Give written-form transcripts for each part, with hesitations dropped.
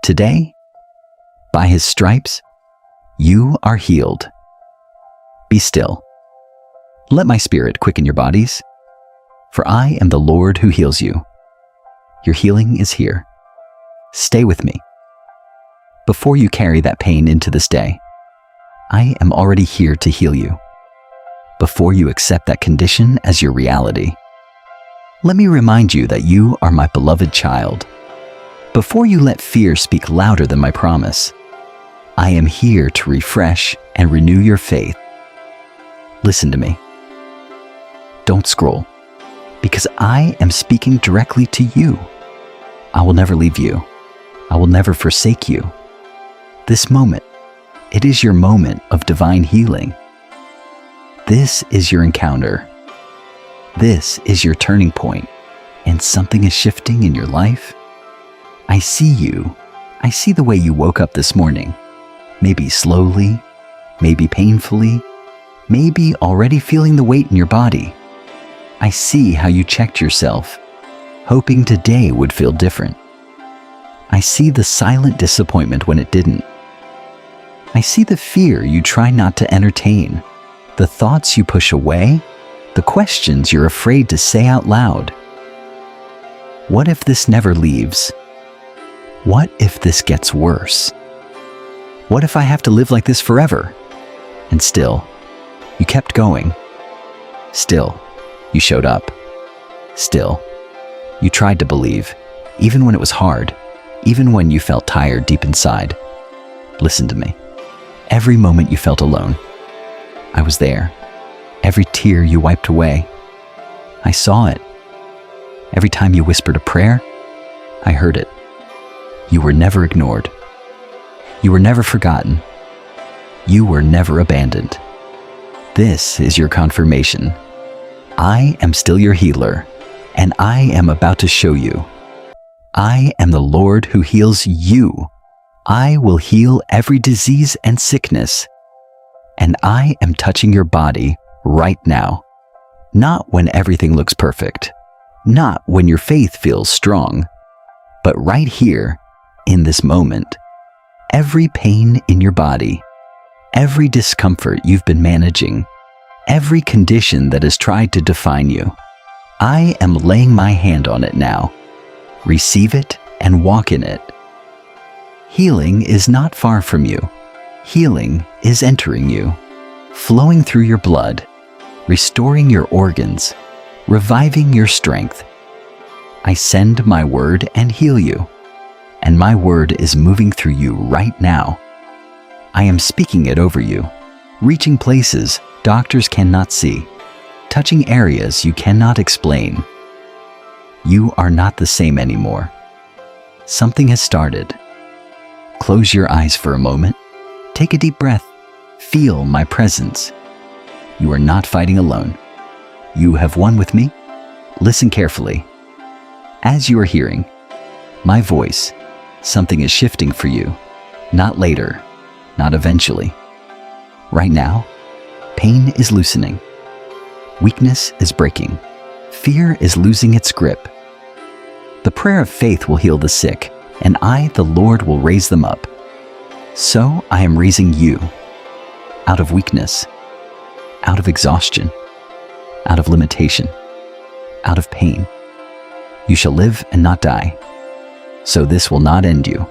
Today, by his stripes, you are healed. Be still. Let my spirit quicken your bodies, for I am the Lord who heals you. Your healing is here. Stay with me. Before you carry that pain into this day, I am already here to heal you. Before you accept that condition as your reality, let me remind you that you are my beloved child. Before you let fear speak louder than my promise, I am here to refresh and renew your faith. Listen to me. Don't scroll, because I am speaking directly to you. I will never leave you. I will never forsake you. This moment, it is your moment of divine healing. This is your encounter. This is your turning point, and something is shifting in your life. I see you. I see the way you woke up this morning. Maybe slowly, maybe painfully, maybe already feeling the weight in your body. I see how you checked yourself, hoping today would feel different. I see the silent disappointment when it didn't. I see the fear you try not to entertain, the thoughts you push away, the questions you're afraid to say out loud. What if this never leaves? What if this gets worse? What if I have to live like this forever? And still, you kept going. Still, you showed up. Still, you tried to believe, even when it was hard, even when you felt tired deep inside. Listen to me. Every moment you felt alone, I was there. Every tear you wiped away, I saw it. Every time you whispered a prayer, I heard it. You were never ignored. You were never forgotten. You were never abandoned. This is your confirmation. I am still your healer, and I am about to show you. I am the Lord who heals you. I will heal every disease and sickness, and I am touching your body right now. Not when everything looks perfect, not when your faith feels strong, but right here, in this moment. Every pain in your body, every discomfort you've been managing, every condition that has tried to define you, I am laying my hand on it now. Receive it and walk in it. Healing is not far from you. Healing is entering you, flowing through your blood, restoring your organs, reviving your strength. I send my word and heal you, and my word is moving through you right now. I am speaking it over you, reaching places doctors cannot see, touching areas you cannot explain. You are not the same anymore. Something has started. Close your eyes for a moment. Take a deep breath. Feel my presence. You are not fighting alone. You have won with me. Listen carefully. As you are hearing my voice, something is shifting for you. Not later, not eventually. Right now, pain is loosening. Weakness is breaking. Fear is losing its grip. The prayer of faith will heal the sick, and I, the Lord, will raise them up. So I am raising you out of weakness, out of exhaustion, out of limitation, out of pain. You shall live and not die. So this will not end you.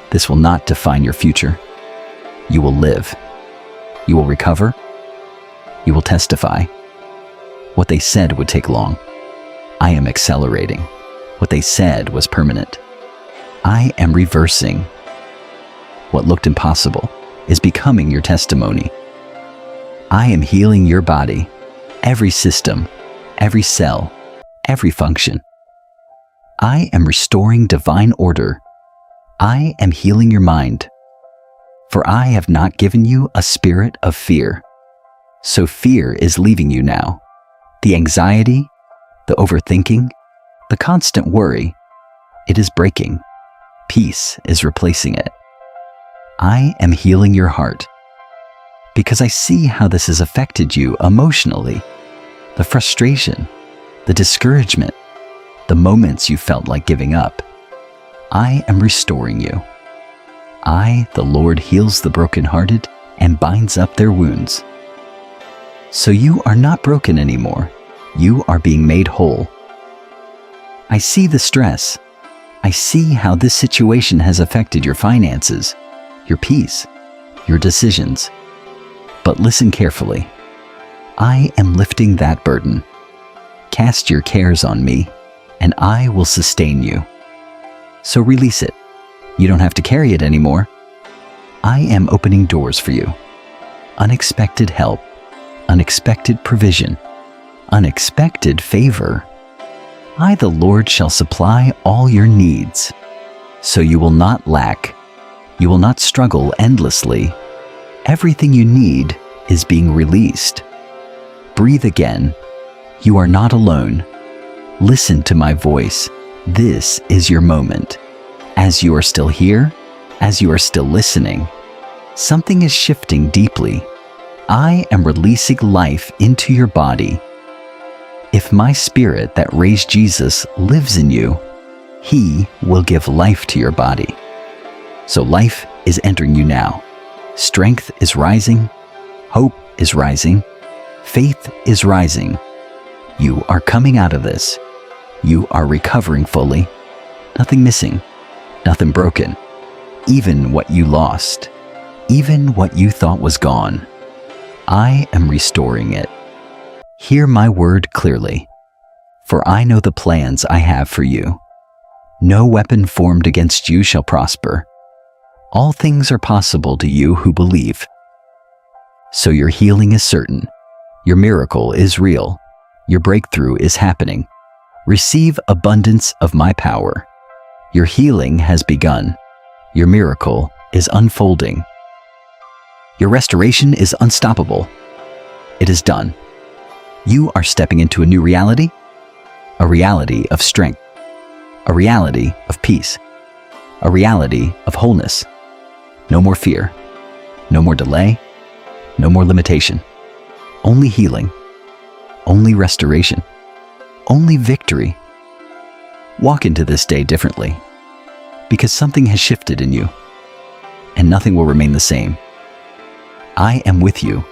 This will not define your future. You will live. You will recover. You will testify. What they said would take long. I am accelerating. What they said was permanent. I am reversing. What looked impossible is becoming your testimony. I am healing your body, every system, every cell, every function. I am restoring divine order. I am healing your mind. For I have not given you a spirit of fear. So fear is leaving you now. The anxiety, the overthinking, the constant worry, it is breaking. Peace is replacing it. I am healing your heart because I see how this has affected you emotionally. The frustration, the discouragement, the moments you felt like giving up. I am restoring you. I, the Lord, heals the brokenhearted and binds up their wounds. So you are not broken anymore. You are being made whole. I see the stress. I see how this situation has affected your finances, your peace, your decisions. But listen carefully. I am lifting that burden. Cast your cares on me, and I will sustain you. So release it. You don't have to carry it anymore. I am opening doors for you. Unexpected help, unexpected provision, unexpected favor. I, the Lord, shall supply all your needs. So you will not lack. You will not struggle endlessly. Everything you need is being released. Breathe again. You are not alone. Listen to my voice. This is your moment. As you are still here, as you are still listening, something is shifting deeply. I am releasing life into your body. If my spirit that raised Jesus lives in you, He will give life to your body. So life is entering you now. Strength is rising. Hope is rising. Faith is rising. You are coming out of this. You are recovering fully. Nothing missing. Nothing broken. Even what you lost. Even what you thought was gone. I am restoring it. Hear my word clearly. For I know the plans I have for you. No weapon formed against you shall prosper. All things are possible to you who believe. So your healing is certain. Your miracle is real. Your breakthrough is happening. Receive abundance of my power. Your healing has begun. Your miracle is unfolding. Your restoration is unstoppable. It is done. You are stepping into a new reality, a reality of strength, a reality of peace, a reality of wholeness. No more fear, no more delay, no more limitation. Only healing, only restoration, only victory. Walk into this day differently, because something has shifted in you, and nothing will remain the same. I am with you.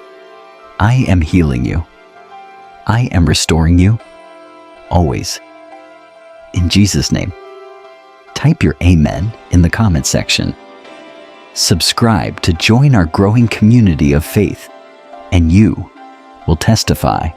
I am healing you. I am restoring you, always. In Jesus' name. Type your amen in the comment section. Subscribe to join our growing community of faith, and you will testify.